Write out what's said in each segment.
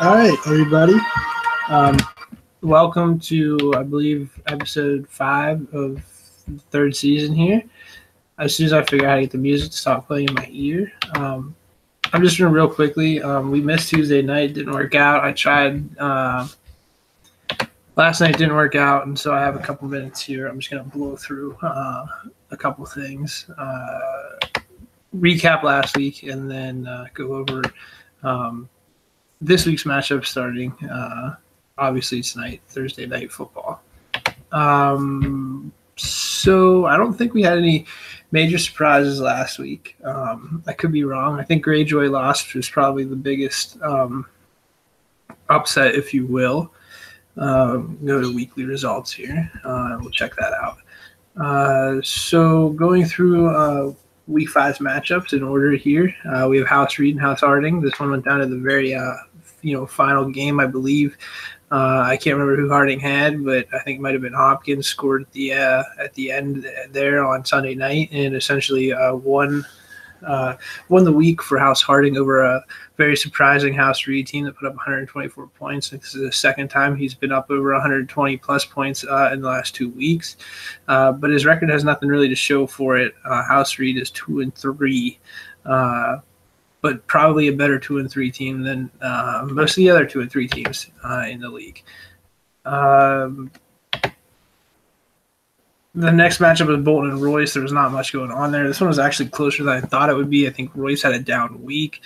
All right, everybody. Um, Welcome to, I believe, episode 5 of the third season here. As soon as I figure out how to get the music to stop playing in my ear, I'm just going to real quickly. We missed Tuesday night, didn't work out. I tried last night, didn't work out, and so I have a couple minutes here. I'm just going to blow through a couple things, recap last week, and then go over this week's matchup starting. Obviously, tonight, Thursday night football. So I don't think we had any major surprises last week. I could be wrong. I think Greyjoy lost, which was probably the biggest upset, if you will. Go to weekly results here. We'll check that out. So going through week 5's matchups in order here, we have House Reed and House Harding. This one went down to the very final game, I believe. I can't remember who Harding had, but I think it might have been Hopkins scored at the end there on Sunday night, and essentially won the week for House Harding over a very surprising House Reed team that put up 124 points. This is the second time he's been up over 120 plus points in the last 2 weeks, but his record has nothing really to show for it. House Reed is 2-3. But probably a better 2-3 team than most of the other 2-3 teams in the league. The next matchup was Bolton and Royce. There was not much going on there. This one was actually closer than I thought it would be. I think Royce had a down week.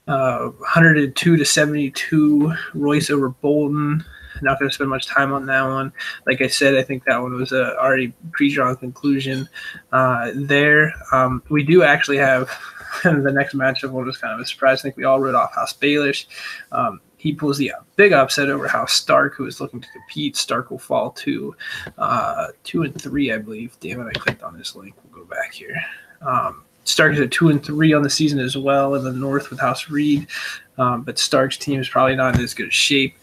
102-72, Royce over Bolton. Not going to spend much time on that one. Like I said, I think that one was a already pre-drawn conclusion there. We do actually have the next matchup was kind of a surprise. I think we all wrote off House Baelish. He pulls the big upset over House Stark, who is looking to compete. Stark will fall to 2-3, I believe. Damn it, I clicked on this link. We'll go back here. Stark is at 2-3 on the season as well in the North with House Reed, but Stark's team is probably not in as good a shape.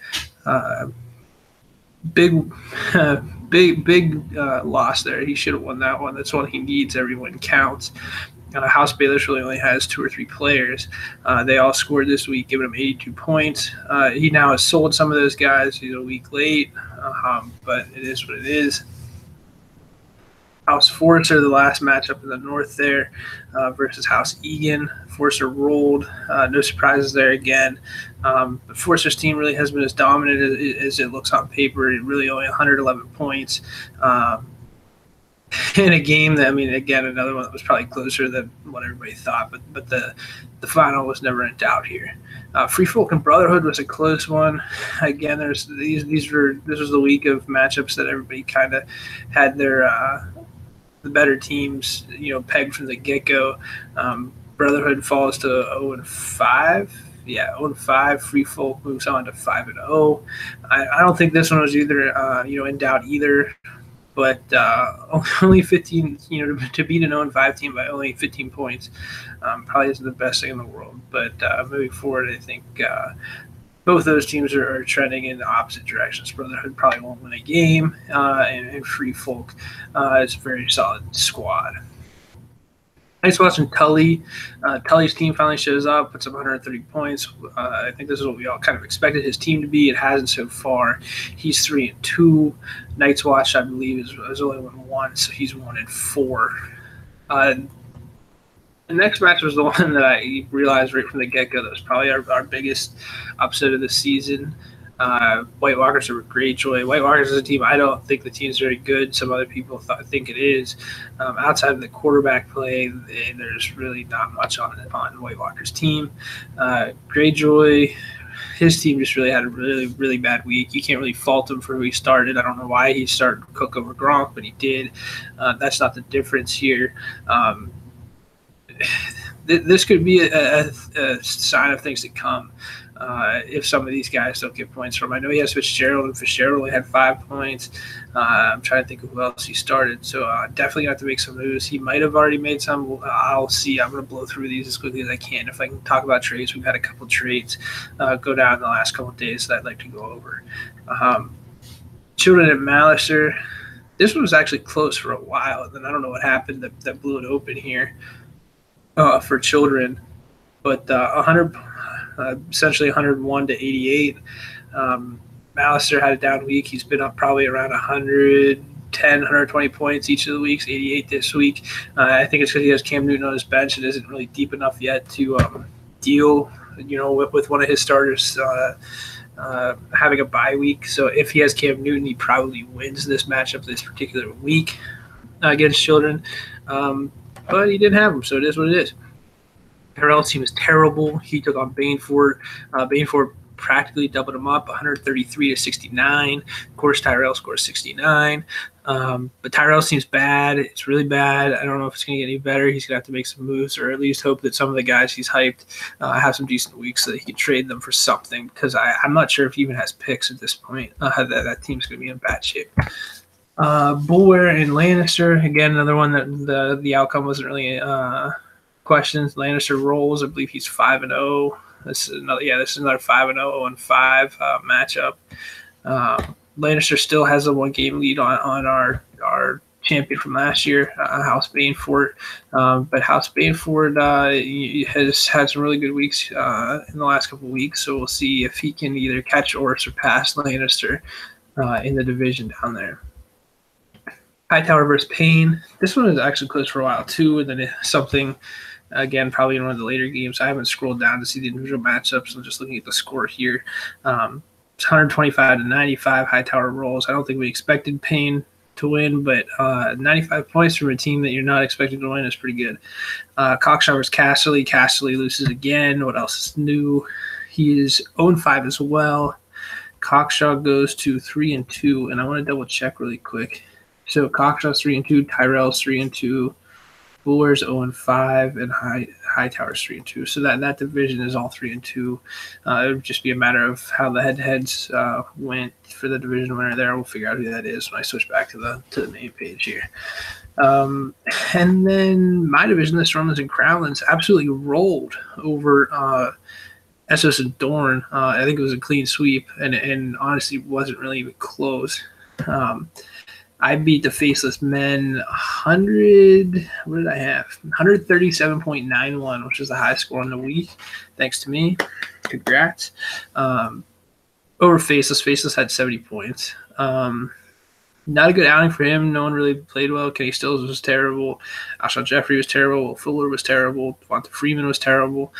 Big loss there. He should have won that one. That's one he needs. Everyone counts. House Baelish really only has 2 or 3 players. They all scored this week, giving him 82 points. He now has sold some of those guys. He's a week late, but it is what it is. House Forster, the last matchup in the North there, versus House Egan. Forster rolled. No surprises there again. But Forster's team really has been as dominant as it looks on paper. It really only 111 points. In a game that, again, another one that was probably closer than what everybody thought, but the final was never in doubt here. Free Folk and Brotherhood was a close one. Again, this was the week of matchups that everybody kind of had their the better teams, pegged from the get-go. Brotherhood falls to 0-5. Yeah, 0-5. Free Folk moves on to 5-0. I don't think this one was either in doubt either. But only 15, to beat an 0-5 team by only 15 points probably isn't the best thing in the world. But moving forward, I think both those teams are trending in the opposite directions. Brotherhood probably won't win a game, and Free Folk is a very solid squad. Nice watching Tully. Tully's team finally shows up, puts up 130 points. I think this is what we all kind of expected his team to be. It hasn't so far. He's 3-2. Night's Watch, I believe, is only 1-1, so he's 1-4. The next match was the one that I realized right from the get-go that was probably our biggest upset of the season. White Walkers over Greyjoy. White Walkers is a team. I don't think the team's very good. Some other people think it is. Outside of the quarterback play, there's really not much on White Walkers' team. Greyjoy, his team just really had a really, really bad week. You can't really fault him for who he started. I don't know why he started Cook over Gronk, but he did. That's not the difference here. This could be a sign of things to come. If some of these guys don't get points from. I know he has Fitzgerald, and Fitzgerald only had 5 points. I'm trying to think of who else he started. So definitely have to make some moves. He might have already made some. I'll see. I'm going to blow through these as quickly as I can. If I can talk about trades, we've had a couple trades go down in the last couple of days that I'd like to go over. Children and Malister. This one was actually close for a while, and then I don't know what happened that blew it open here for Children. But essentially 101 to 88. Alistair had a down week. He's been up probably around 110, 120 points each of the weeks, 88 this week. I think it's because he has Cam Newton on his bench and isn't really deep enough yet to deal, with one of his starters having a bye week. So if he has Cam Newton, he probably wins this matchup this particular week against Children. But he didn't have him, so it is what it is. Tyrell's team is terrible. He took on Baneford. Baneford practically doubled him up, 133 to 69. Of course, Tyrell scores 69. But Tyrell seems bad. It's really bad. I don't know if it's going to get any better. He's going to have to make some moves, or at least hope that some of the guys he's hyped have some decent weeks so that he can trade them for something, because I'm not sure if he even has picks at this point. That team's going to be in bad shape. Bulwer and Lannister, again, another one that the outcome wasn't really questions. Lannister rolls. I believe he's 5-0. This is another 5-0, 0-5 matchup. Lannister still has a 1-game lead on our champion from last year, House Baneford. But House Baneford has had some really good weeks in the last couple of weeks, so we'll see if he can either catch or surpass Lannister in the division down there. Hightower versus Payne. This one was actually close for a while too, and then something. Again, probably in one of the later games. I haven't scrolled down to see the individual matchups. I'm just looking at the score here. It's 125 to 95. Hightower rolls. I don't think we expected Payne to win, but 95 points from a team that you're not expecting to win is pretty good. Cockshaw versus Casterly. Casterly loses again. What else is new? He is 0-5 as well. Cockshaw goes to 3-2, and I want to double check really quick. So Cockshaw's 3-2, Tyrell's 3-2. Bulwer's 0-5, and Hightower's 3-2. So that division is all 3-2. It would just be a matter of how the head-to-heads went for the division winner there. We'll figure out who that is when I switch back to the main page here. And then my division, the Stormlands and Crownlands, absolutely rolled over Essos and Dorne. I think it was a clean sweep, and honestly wasn't really even close. I beat the Faceless Men 100. What did I have? 137.91, which is the high score on the week. Thanks to me. Congrats. Over Faceless. Faceless had 70 points. Not a good outing for him. No one really played well. Kenny Stills was terrible. Alshon Jeffrey was terrible. Will Fuller was terrible. Devonta Freeman was terrible.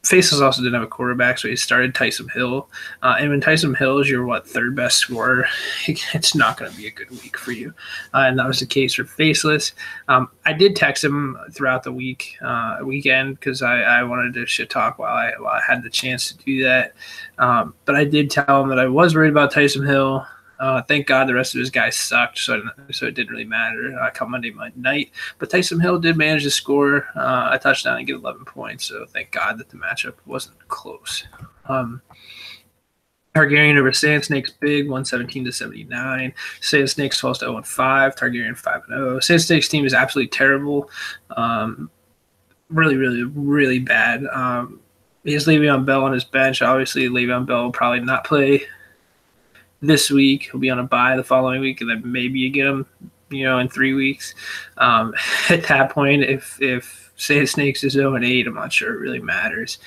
Faceless also didn't have a quarterback, so he started Tyson Hill. And when Tyson Hill is your, third best scorer, it's not going to be a good week for you. And that was the case for Faceless. I did text him throughout the weekend, because I wanted to shit talk while I had the chance to do that. But I did tell him that I was worried about Tyson Hill. Thank God the rest of his guys sucked, so it didn't really matter come Monday night. But Tyson Hill did manage to score a touchdown and get 11 points, so thank God that the matchup wasn't close. Targaryen over Sand Snakes big, 117 to 79. Sand Snakes falls to 0-5. Targaryen 5-0. Sand Snakes team is absolutely terrible. Really, really, really bad. He has Le'Veon Bell on his bench. Obviously, Le'Veon Bell will probably not play this week. He'll be on a bye the following week, and then maybe you get him, in 3 weeks. At that point, if Sand Snakes is 0-8, I'm not sure it really matters.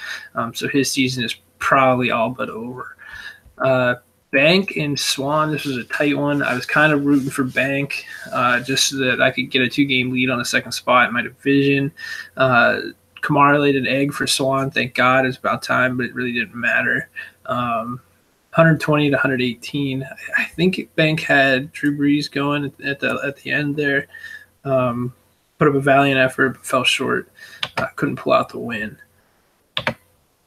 So his season is probably all but over. Bank and Swan, this was a tight one. I was kind of rooting for Bank just so that I could get a 2-game lead on the second spot in my division. Kamara laid an egg for Swan. Thank God. It's about time, but it really didn't matter. 120 to 118. I think Bank had Drew Brees going at the end there. Put up a valiant effort, but fell short. Couldn't pull out the win.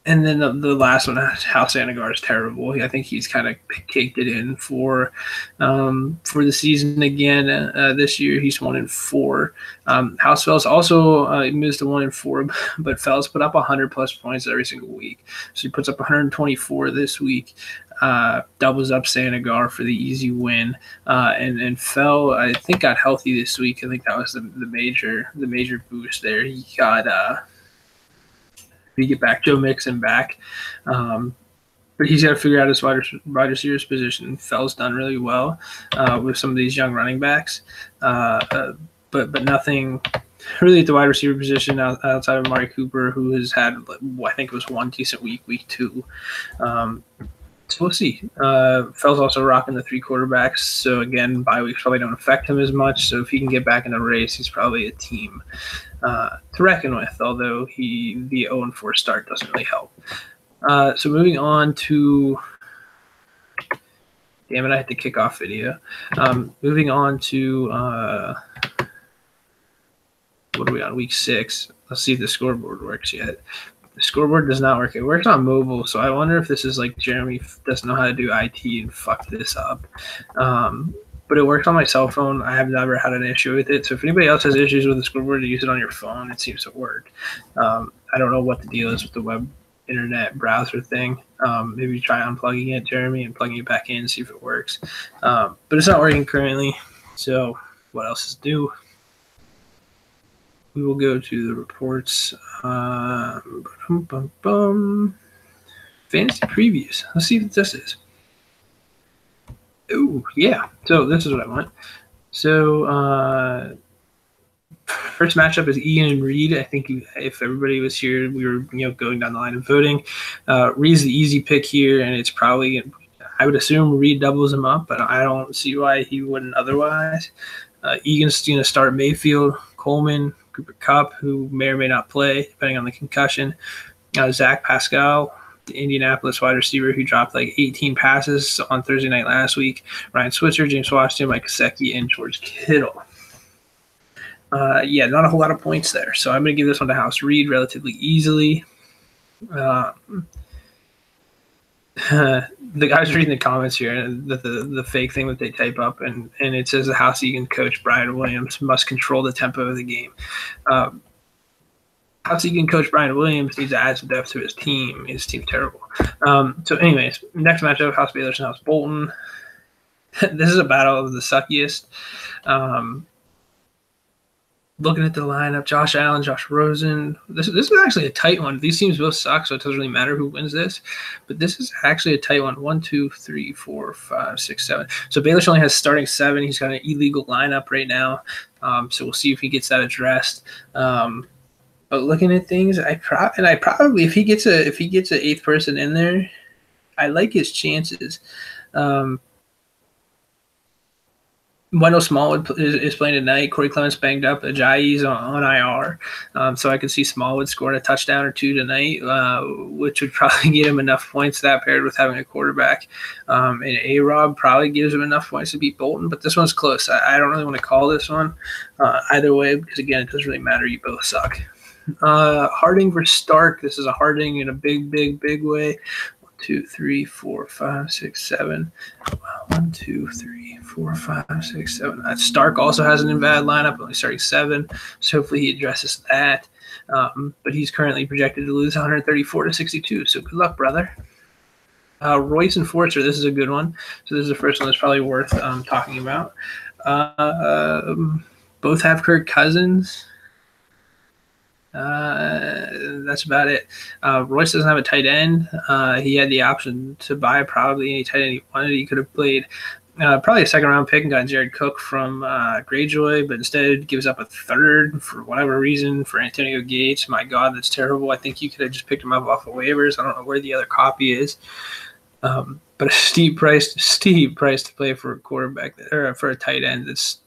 And then the last one, House Anagar, is terrible. I think he's kind of caked it in for the season again. This year he's 1-4. House Fells also missed a 1-4, but Fells put up 100+ points every single week. So he puts up 124 this week. Doubles up Sanagar for the easy win, and Fell, I think, got healthy this week. I think that was the major boost there. He got get back Joe Mixon back, but he's got to figure out his wide receivers position. Fell's done really well with some of these young running backs, but nothing really at the wide receiver position outside of Amari Cooper, who has had, I think it was one decent week 2. So we'll see. Fell's also rocking the 3 quarterbacks. So again, bye weeks probably don't affect him as much. So if he can get back in the race, he's probably a team to reckon with, although the 0-4 start doesn't really help. So moving on to, damn it, I had to kick off video. Moving on to, what are we on, week 6? Let's see if the scoreboard works yet. The scoreboard does not work. It works on mobile, so I wonder if this is like Jeremy doesn't know how to do IT and fucked this up. But it works on my cell phone. I have never had an issue with it. So if anybody else has issues with the scoreboard, to use it on your phone, it seems to work. I don't know what the deal is with the web internet browser thing. Maybe try unplugging it, Jeremy, and plugging it back in, see if it works. But it's not working currently. So what else is new? We will go to the reports. Fantasy previews. Let's see what this is. Oh, yeah. So this is what I want. So first matchup is Ian and Reed. I think if everybody was here, we were going down the line of voting. Reed's the easy pick here, and it's probably, I would assume Reed doubles him up, but I don't see why he wouldn't otherwise. Egan's going to start Mayfield, Coleman, Cooper Kupp, who may or may not play, depending on the concussion. Zach Pascal, the Indianapolis wide receiver who dropped like 18 passes on Thursday night last week. Ryan Switzer, James Washington, Mike Gesicki, and George Kittle. Not a whole lot of points there. So I'm going to give this one to House Reed relatively easily. The guys reading the comments here, the fake thing that they type up, and it says the House Egan coach Brian Williams must control the tempo of the game. House Egan coach Brian Williams needs to add some depth to his team. His team's terrible. So anyways, next matchup, House Baylor's and House Bolton. This is a battle of the suckiest. Looking at the lineup, Josh Allen, Josh Rosen. This is actually a tight one. These teams both suck, so it doesn't really matter who wins this. But this is actually a tight one. 1, 2, 3, 4, 5, 6, 7. So Baylor only has starting 7. He's got an illegal lineup right now. So we'll see if he gets that addressed. But looking at things, I probably if he gets an 8th person in there, I like his chances. Wendell Smallwood is playing tonight. Corey Clements banged up. Ajayi's on IR. So I could see Smallwood scoring a touchdown or 2 tonight, which would probably get him enough points, that paired with having a quarterback. And A-Rob probably gives him enough points to beat Bolton, but this one's close. I don't really want to call this one either way because, again, it doesn't really matter. You both suck. Harding versus Stark. This is a Harding in a big, big, big way. 2, 3, 4, 5, 6, 7. 1, 2, 3, 4, 5, 6, 7. Stark also has an invalid lineup, only starting 7. So hopefully he addresses that. But he's currently projected to lose 134-62. So good luck, brother. Royce and Forster. This is a good one. So this is the first one that's probably worth talking about. Both have Kirk Cousins. That's about it. Royce doesn't have a tight end. He had the option to buy probably any tight end he wanted. He could have played probably a 2nd-round pick and got Jared Cook from Greyjoy, but instead gives up a 3rd for whatever reason for Antonio Gates. My God, that's terrible. I think you could have just picked him up off of waivers. I don't know where the other copy is. But a steep price to play for a quarterback or for a tight end that's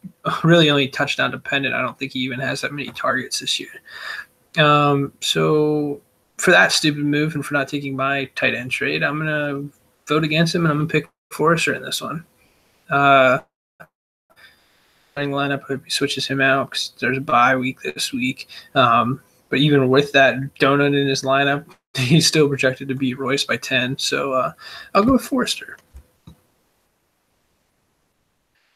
really only touchdown dependent. I don't think he even has that many targets this year. So for that stupid move and for not taking my tight end trade, I'm going to vote against him and I'm going to pick Forrester in this one. Lineup, I hope he switches him out because there's a bye week this week. But even with that donut in his lineup, he's still projected to beat Royce by 10. So I'll go with Forrester.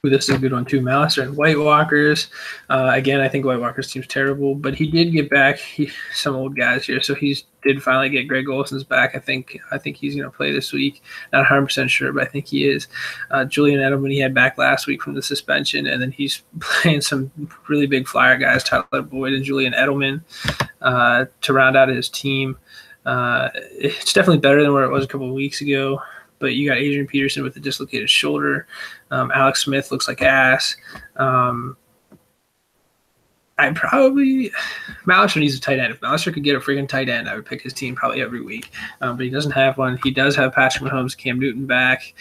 Ooh, this is a good one too. Malister and White Walkers. Again, I think White Walkers team's terrible, but he did get back some old guys here. So he did finally get Greg Olson's back. I think he's going to play this week. Not 100% sure, but I think he is. Julian Edelman, he had back last week from the suspension, and then he's playing some really big flyer guys, Tyler Boyd and Julian Edelman, to round out his team. It's definitely better than where it was a couple of weeks ago. But you got Adrian Peterson with a dislocated shoulder. Alex Smith looks like ass. I probably Malister needs a tight end. If Malister could get a freaking tight end, I would pick his team probably every week. But he doesn't have one. He does have Patrick Mahomes, Cam Newton back,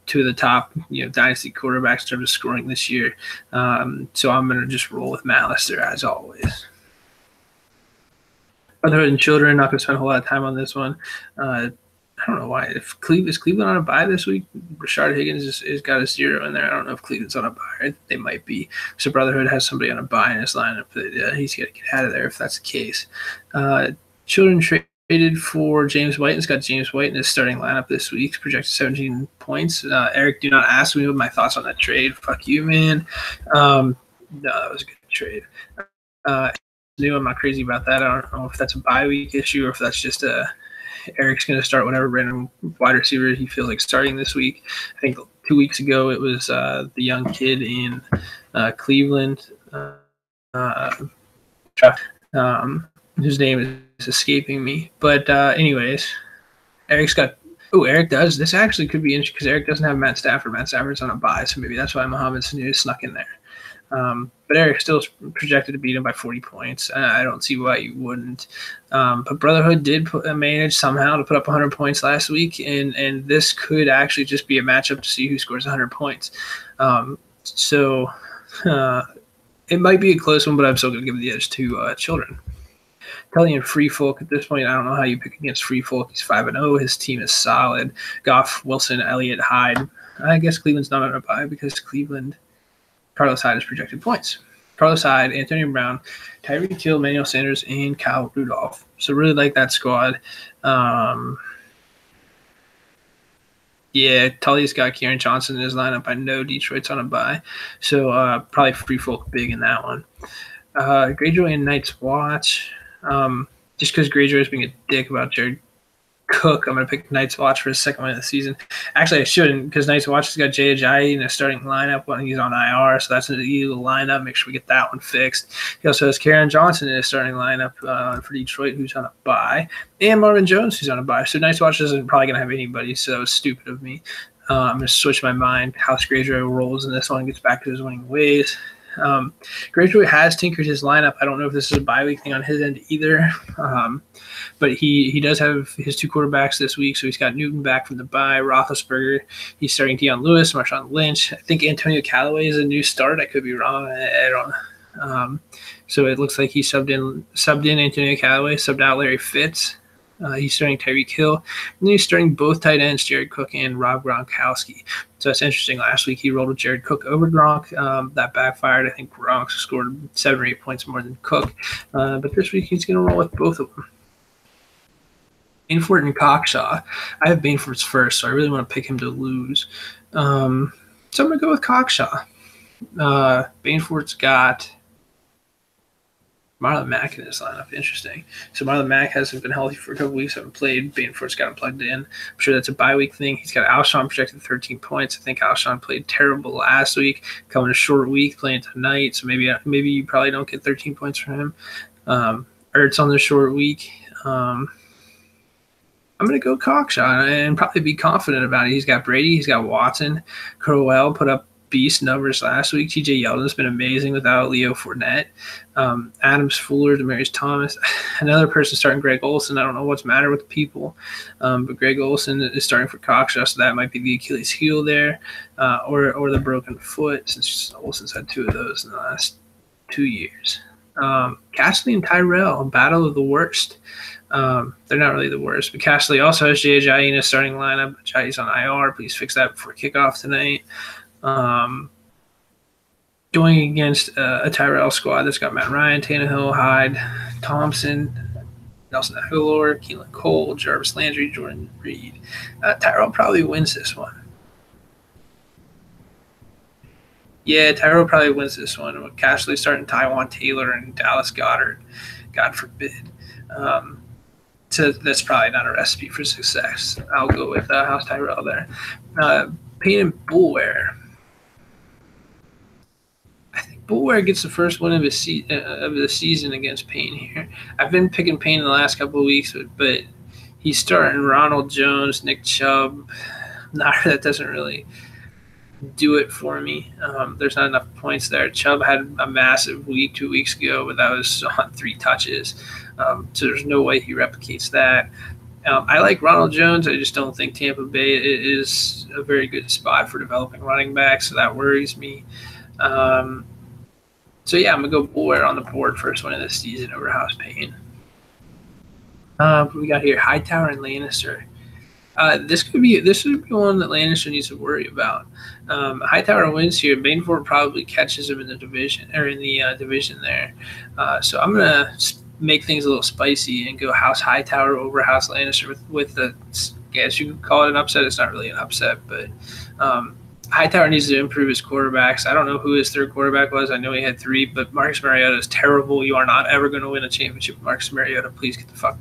two of the top dynasty quarterbacks in terms of scoring this year. So I'm gonna just roll with Malister as always. Other than children, not gonna spend a whole lot of time on this one. I don't know why. If is Cleveland on a bye this week? Rashard Higgins has got a 0 in there. I don't know if Cleveland's on a bye. They might be. So Brotherhood has somebody on a bye in his lineup. But he's got to get out of there if that's the case. Children traded for James White. It's got James White in his starting lineup this week. He's projected 17 points. Eric, do not ask me what my thoughts on that trade. Fuck you, man. No, that was a good trade. I'm not crazy about that. I don't know if that's a bye week issue or if that's just Eric's going to start whatever random wide receiver he feels like starting this week. I think 2 weeks ago it was the young kid in Cleveland, whose name is escaping me. But anyways, Eric's got – Eric does. This actually could be interesting because Eric doesn't have Matt Stafford. Matt Stafford's on a bye, so maybe that's why Mohamed Sanu snuck in there. But Eric still is projected to beat him by 40 points. I don't see why you wouldn't. But Brotherhood did manage somehow to put up 100 points last week, and this could actually just be a matchup to see who scores 100 points. So it might be a close one, but I'm still going to give the edge to children. Telling you Free Folk at this point, I don't know how you pick against Free Folk. He's 5-0. His team is solid. Goff, Wilson, Elliott, Hyde. I guess Cleveland's not on a bye because Cleveland – Carlos Hyde has projected points. Carlos Hyde, Antonio Brown, Tyreek Hill, Emmanuel Sanders, and Kyle Rudolph. So really like that squad. Tully's got Kieran Johnson in his lineup. I know Detroit's on a bye. So probably Free Folk big in that one. Greyjoy and Night's Watch. Just because Greyjoy is being a dick about Jared Cook, I'm going to pick Night's Watch for his second win of the season. Actually, I shouldn't because Night's Watch has got Jay Ajayi in a starting lineup when he's on IR, so that's an illegal lineup. Make sure we get that one fixed. He also has Karen Johnson in his starting lineup for Detroit, who's on a bye, and Marvin Jones, who's on a bye. So Night's Watch isn't probably going to have anybody, so that was stupid of me. I'm going to switch my mind. House Greyjoy rolls in this one, gets back to his winning ways. Greyjoy has tinkered his lineup. I don't know if this is a bye week thing on his end either, but he does have his two quarterbacks this week. So he's got Newton back from the bye, Roethlisberger. He's starting Deion Lewis, Marshawn Lynch. I think Antonio Callaway is a new start. I could be wrong. I don't know. So it looks like he subbed in Antonio Callaway, subbed out Larry Fitz. He's starting Tyreek Hill. And then he's starting both tight ends, Jared Cook and Rob Gronkowski. So that's interesting. Last week he rolled with Jared Cook over Gronk. That backfired. I think Gronk scored 7 or 8 points more than Cook. But this week he's going to roll with both of them. Bainford and Cockshaw. I have Bainford's first, so I really want to pick him to lose. So I'm going to go with Cockshaw. Bainford's got Marlon Mack in his lineup. Interesting. So Marlon Mack hasn't been healthy for a couple weeks. Haven't played. Bainford's got him plugged in. I'm sure that's a bye week thing. He's got Alshon projected 13 points. I think Alshon played terrible last week. Coming a short week, playing tonight. So maybe you probably don't get 13 points from him. Ertz on the short week. I'm going to go Cockshaw and probably be confident about it. He's got Brady. He's got Watson. Crowell put up beast numbers last week. TJ Yeldon's been amazing without Leo Fournette. Adams, Fuller, Demaryius Thomas. Another person starting Greg Olsen. I don't know what's the matter with people, but Greg Olsen is starting for Cockshaw, so that might be the Achilles heel there, or the broken foot, since Olsen's had 2 of those in the last 2 years. Castley and Tyrell, battle of the worst. They're not really the worst, but Castley also has Jay Ajayi in his starting lineup. Ajayi's on IR. Please fix that before kickoff tonight. Going against a Tyrell squad that's got Matt Ryan, Tannehill, Hyde, Thompson, Nelson Aguilar, Keelan Cole, Jarvis Landry, Jordan Reed. Tyrell probably wins this one. Yeah, Tyrell probably wins this one. With Cashley starting Tywan Taylor and Dallas Goedert, God forbid. So that's probably not a recipe for success. I'll go with House Tyrell there. Payne and Bullware. I think Bullware gets the first win of the season against Payne here. I've been picking Payne in the last couple of weeks, but he's starting Ronald Jones, Nick Chubb. That doesn't really do it for me. There's not enough points there. Chubb had a massive week 2 weeks ago, but that was on 3 touches. So there's no way he replicates that. I like Ronald Jones. I just don't think Tampa Bay is a very good spot for developing running backs, so that worries me. So yeah, I'm gonna go Boyer on the board first one of the season over House Payne. We got here Hightower and Lannister. This would be one that Lannister needs to worry about. Hightower wins here. Bainford probably catches him in the division division there. So I'm gonna make things a little spicy and go House Hightower over House Lannister with the. I guess you could call it an upset. It's not really an upset, but Hightower needs to improve his quarterbacks. I don't know who his third quarterback was. I know he had 3, but Marcus Mariota is terrible. You are not ever going to win a championship with Marcus Mariota. Please get the fuck,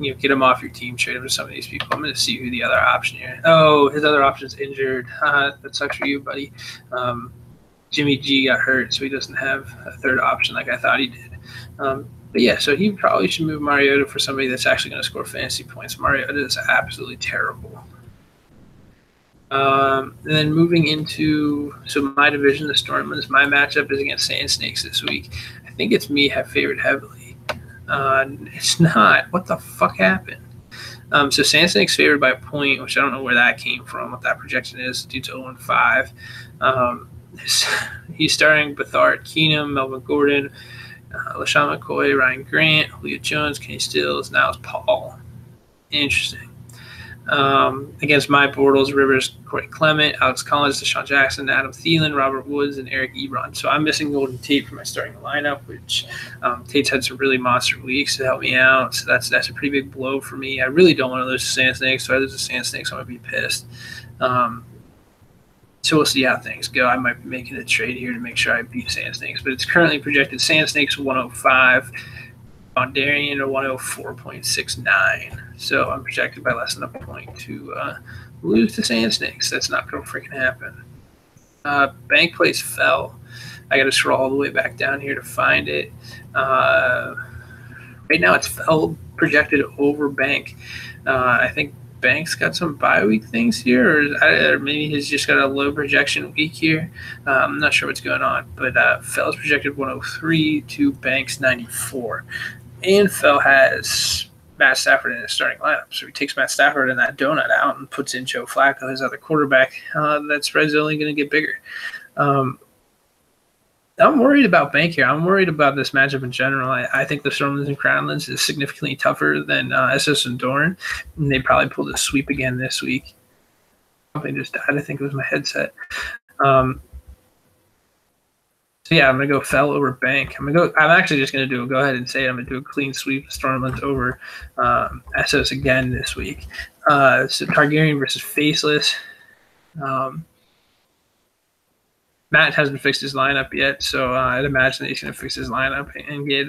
get him off your team. Trade him to some of these people. I'm going to see who the other option here. Oh, his other option is injured. That sucks for you, buddy. Jimmy G got hurt, so he doesn't have a third option like I thought he did. But yeah, so he probably should move Mariota for somebody that's actually going to score fantasy points. Mariota is absolutely terrible. And then moving into my division, the Stormlands, my matchup is against Sand Snakes this week. I think it's me favored heavily. It's not. What the fuck happened? So Sand Snakes favored by a point, which I don't know where that came from, what that projection is, due to 0-5. He's starting Bethard Keenum, Melvin Gordon, LaShawn McCoy, Ryan Grant, Julio Jones, Kenny Stills, now it's Paul. Interesting. Against my Bortles, Rivers, Corey Clement, Alex Collins, Deshaun Jackson, Adam Thielen, Robert Woods, and Eric Ebron. So I'm missing Golden Tate for my starting lineup, which Tate's had some really monster weeks to help me out. So that's a pretty big blow for me. I really don't want to lose to Sand Snakes. So if I lose to Sand Snakes, I'm going to be pissed. So we'll see how things go. I might be making a trade here to make sure I beat Sand Snakes. But it's currently projected Sand Snakes 105. Bondarian or 104.69. So I'm projected by less than a point to lose to Sand Snakes. That's not going to freaking happen. Bank place fell. I got to scroll all the way back down here to find it. Right now it's fell projected over Bank. I think Bank's got some bye week things here, or maybe he's just got a low projection week here. I'm not sure what's going on, but Fell's projected 103 to Bank's 94. And Fell has Matt Stafford in his starting lineup. So he takes Matt Stafford and that donut out and puts in Joe Flacco, his other quarterback. That spread's only going to get bigger. I'm worried about Bank here. I'm worried about this matchup in general. I think the Stormlands and Crownlands is significantly tougher than SS and Dorn. And they probably pulled a sweep again this week. Something just died. I think it was my headset. So yeah, I'm gonna go Fell over Bank. I'm actually just gonna go ahead and say it. I'm gonna do a clean sweep of Stormlands over Essos again this week. So Targaryen versus Faceless. Matt hasn't fixed his lineup yet, so I'd imagine that he's gonna fix his lineup and get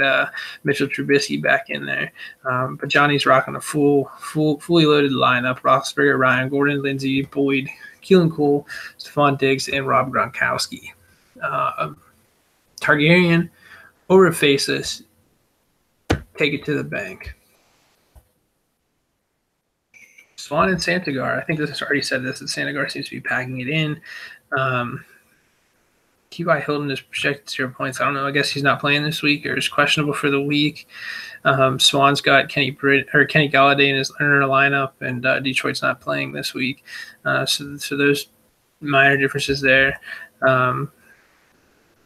Mitchell Trubisky back in there. But Johnny's rocking a fully loaded lineup: Roethlisberger, Ryan Gordon, Lindsey, Boyd, Keelan Cole, Stephon Diggs, and Rob Gronkowski. Targaryen over Faceless. Take it to the bank. Swan and Santigar. I think this has already said this, that Santigar seems to be packing it in. T.Y. Hilton is projected 0 points. I don't know. I guess he's not playing this week or is questionable for the week. Swan's got Kenny Galladay in his lineup, and Detroit's not playing this week. So those minor differences there.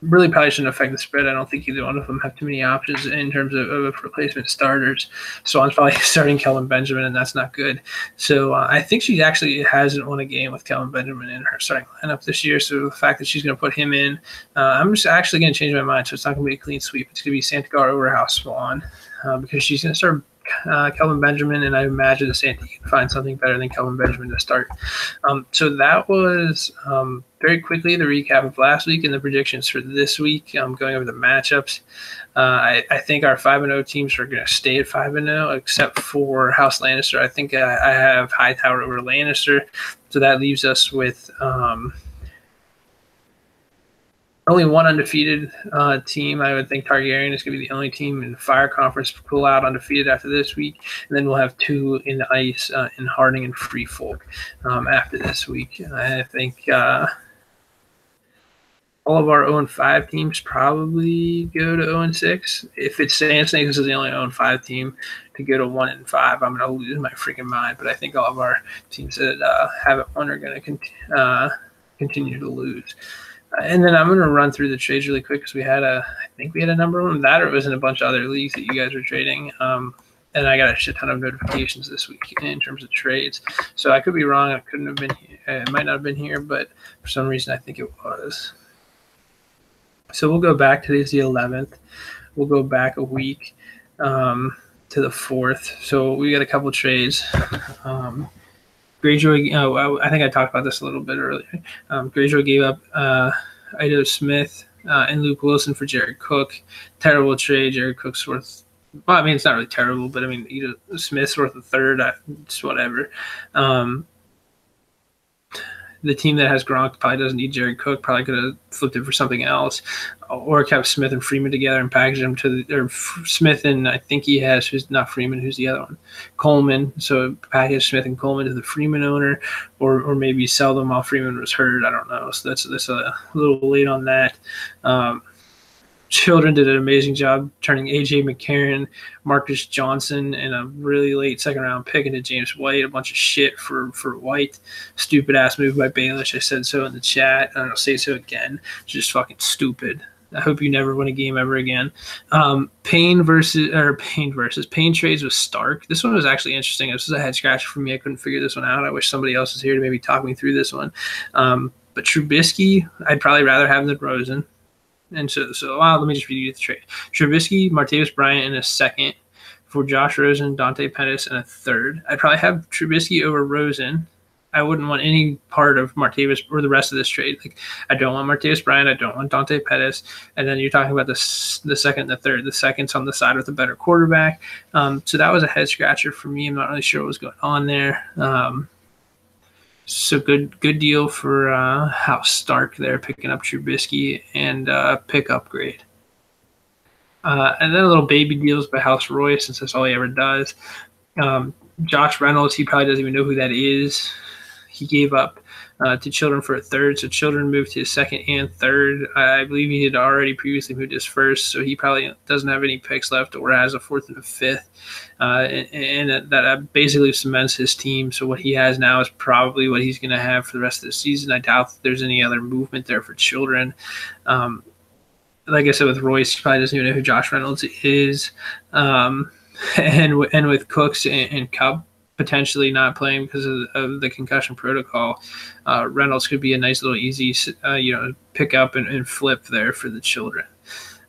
Really probably shouldn't affect the spread. I don't think either one of them have too many options in terms of replacement starters. Swan's probably starting Kelvin Benjamin, and that's not good. So I think she actually hasn't won a game with Kelvin Benjamin in her starting lineup this year. So the fact that she's going to put him in, I'm just actually going to change my mind. So it's not going to be a clean sweep. It's going to be Santigar over House Swan because she's going to start Kelvin Benjamin, and I imagine that Santi can find something better than Kelvin Benjamin to start. So that was very quickly the recap of last week and the predictions for this week. Going over the matchups. I think our 5-0 teams are going to stay at 5-0, except for House Lannister. I think I have Hightower over Lannister, so that leaves us with only one undefeated team. I would think Targaryen is going to be the only team in the Fire Conference to pull out undefeated after this week. And then we'll have 2 in the Ice in Harding and Free Folk after this week. I think all of our 0-5 teams probably go to 0-6. If it's Sand Snakes is the only 0-5 team to go to 1-5, I'm gonna lose my freaking mind. But I think all of our teams that haven't won are gonna continue to lose. And then I'm gonna run through the trades really quick because I think we had a number one that, or it was in a bunch of other leagues that you guys were trading. And I got a shit ton of notifications this week in terms of trades. So I could be wrong. It couldn't have been here. It might not have been here, but for some reason I think it was. So we'll go back. Today's the 11th. We'll go back a week to the 4th. So we got a couple trades. Greyjoy, I think I talked about this a little bit earlier. Greyjoy gave up Ito Smith and Luke Wilson for Jared Cook. Terrible trade. Jared Cook's worth, well, I mean, it's not really terrible, but I mean, Ito Smith's worth a third. It's whatever. The team that has Gronk probably doesn't need Jared Cook. Probably could have flipped it for something else, or kept Smith and Freeman together and packaged them or Smith and I think he has, who's not Freeman, who's the other one, Coleman. So package Smith and Coleman to the Freeman owner, or maybe sell them while Freeman was hurt. I don't know. So that's a little late on that. Children did an amazing job turning A.J. McCarron, Marcus Johnson, and a really late second-round pick into James White. A bunch of shit for White. Stupid-ass move by Baelish. I said so in the chat, and I'll say so again. It's just fucking stupid. I hope you never win a game ever again. Payne trades with Stark. This one was actually interesting. This was a head-scratcher for me. I couldn't figure this one out. I wish somebody else was here to maybe talk me through this one. But Trubisky, I'd probably rather have than Rosen. And so let me just read you the trade. Trubisky, Martavis Bryant in a second for Josh Rosen, Dante Pettis in a third. I'd probably have Trubisky over Rosen. I wouldn't want any part of Martavis or the rest of this trade. Like, I don't want Martavis Bryant. I don't want Dante Pettis. And then you're talking about the second and the third. The second's on the side with a better quarterback. So that was a head scratcher for me. I'm not really sure what was going on there. So good deal for House Stark there, picking up Trubisky and pick upgrade. And then a little baby deals by House Roy, since that's all he ever does. Josh Reynolds, he probably doesn't even know who that is. He gave up to Children for a third, so Children moved to his second and third. I believe he had already previously moved his first, so he probably doesn't have any picks left or has a fourth and a fifth. And that basically cements his team. So what he has now is probably what he's going to have for the rest of the season. I doubt that there's any other movement there for Children. Like I said, with Royce, he probably doesn't even know who Josh Reynolds is. And with Cooks and Cup potentially not playing because of the concussion protocol, Reynolds could be a nice little easy, pick up and flip there for the Children.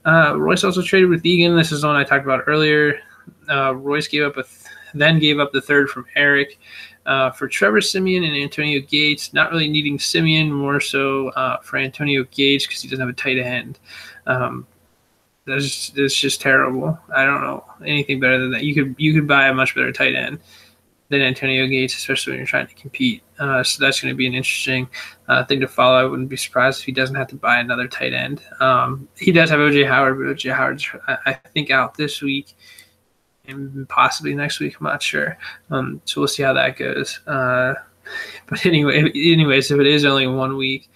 Royce also traded with Egan. This is one I talked about earlier. Royce gave up the third from Eric for Trevor Siemian and Antonio Gates. Not really needing Siemian, more so for Antonio Gates because he doesn't have a tight end. That's just terrible. I don't know anything better than that. You could buy a much better tight end than Antonio Gates, especially when you're trying to compete. So that's going to be an interesting thing to follow. I wouldn't be surprised if he doesn't have to buy another tight end. He does have O.J. Howard, but O.J. Howard's, I think, out this week and possibly next week. I'm not sure. So we'll see how that goes. But anyways, if it is only 1 week,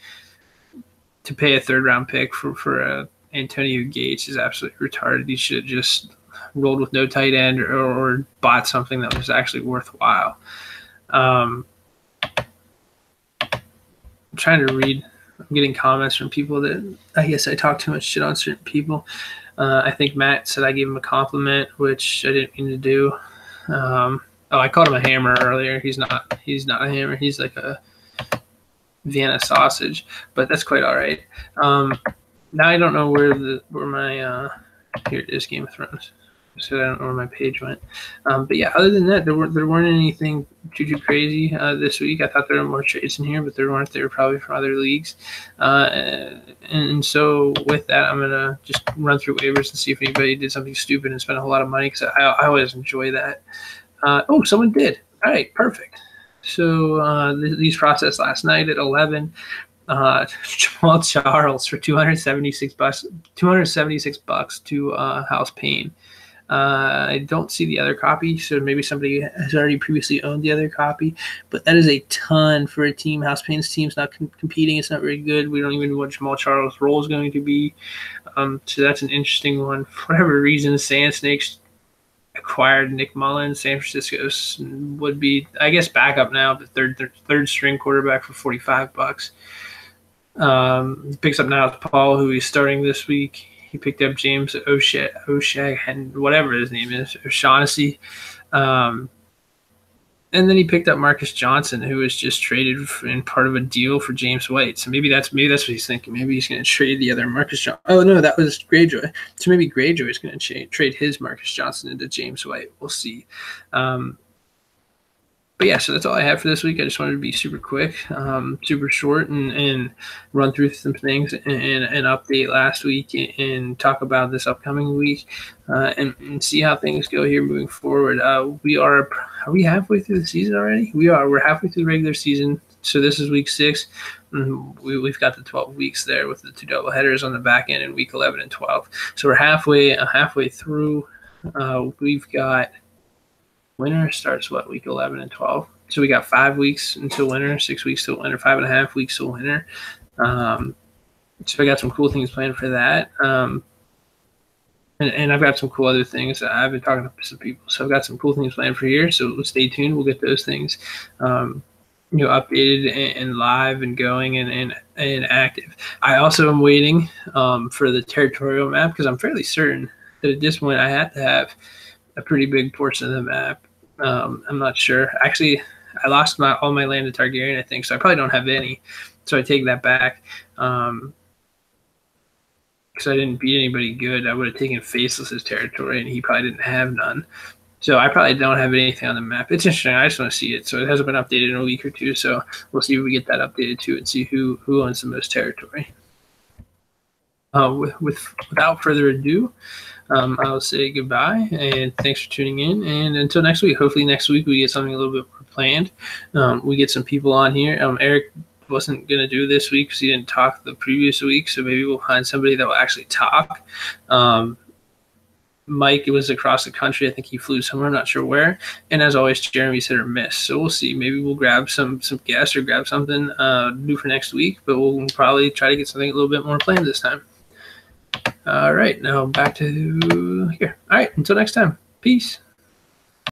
to pay a third-round pick for Antonio Gates is absolutely retarded. He should have just rolled with no tight end or bought something that was actually worthwhile. I'm trying to read. I'm getting comments from people that I guess I talk too much shit on certain people. I think Matt said I gave him a compliment, which I didn't mean to do. I called him a hammer earlier. He's not a hammer. He's like a Vienna sausage, but that's quite all right. Now I don't know where my here it is, Game of Thrones. So I don't know where my page went. But yeah, other than that, there weren't anything too crazy this week. I thought there were more trades in here, but there weren't. They were probably from other leagues. And so with that, I'm gonna just run through waivers and see if anybody did something stupid and spent a whole lot of money, because I always enjoy that. Someone did. All right, perfect. So these processed last night at 11. Jamal Charles for $276 to House Payne. I don't see the other copy, so maybe somebody has already previously owned the other copy. But that is a ton for a team. House Pain's team's not competing. It's not very good. We don't even know what Jamal Charles' role is going to be. So that's an interesting one. For whatever reason, Sand Snakes acquired Nick Mullins. San Francisco would be, I guess, backup now, the third string quarterback for $45. Picks up now Paul, who he's starting this week. He picked up James O'Shea and whatever his name is, O'Shaughnessy. And then he picked up Marcus Johnson, who was just traded in part of a deal for James White. So maybe that's what he's thinking. Maybe he's going to trade the other Marcus Johnson. Oh, no, that was Greyjoy. So maybe Greyjoy is going to trade his Marcus Johnson into James White. We'll see. But yeah, so that's all I have for this week. I just wanted to be super quick, super short, and run through some things and update last week and talk about this upcoming week and see how things go here moving forward. Are we halfway through the season already? We are. We're halfway through the regular season. So this is week 6. We've got the 12 weeks there with the 2 doubleheaders on the back end in week 11 and 12. So we're halfway through. We've got winter starts week 11 and 12. So we got 5 weeks until winter, 6 weeks till winter, 5.5 weeks till winter. So I got some cool things planned for that. And I've got some cool other things. I've been talking to some people, so I've got some cool things planned for here. So stay tuned. We'll get those things, updated and live and going and active. I also am waiting for the territorial map because I'm fairly certain that at this point I have to have a pretty big portion of the map. I'm not sure. Actually, I lost all my land to Targaryen, I think, so I probably don't have any. So I take that back. Because I didn't beat anybody good. I would have taken Faceless's territory, and he probably didn't have none. So I probably don't have anything on the map. It's interesting. I just want to see it. So it hasn't been updated in a week or two. So we'll see if we get that updated too and see who owns the most territory. Without further ado, I'll say goodbye and thanks for tuning in. And until next week, hopefully next week we get something a little bit more planned. We get some people on here. Eric wasn't going to do this week because he didn't talk the previous week. So maybe we'll find somebody that will actually talk. Mike was across the country. I think he flew somewhere. I'm not sure where. And as always, Jeremy's hit or miss. So we'll see. Maybe we'll grab some guests or grab something new for next week. But we'll probably try to get something a little bit more planned this time. All right, now back to here. All right, until next time. Peace.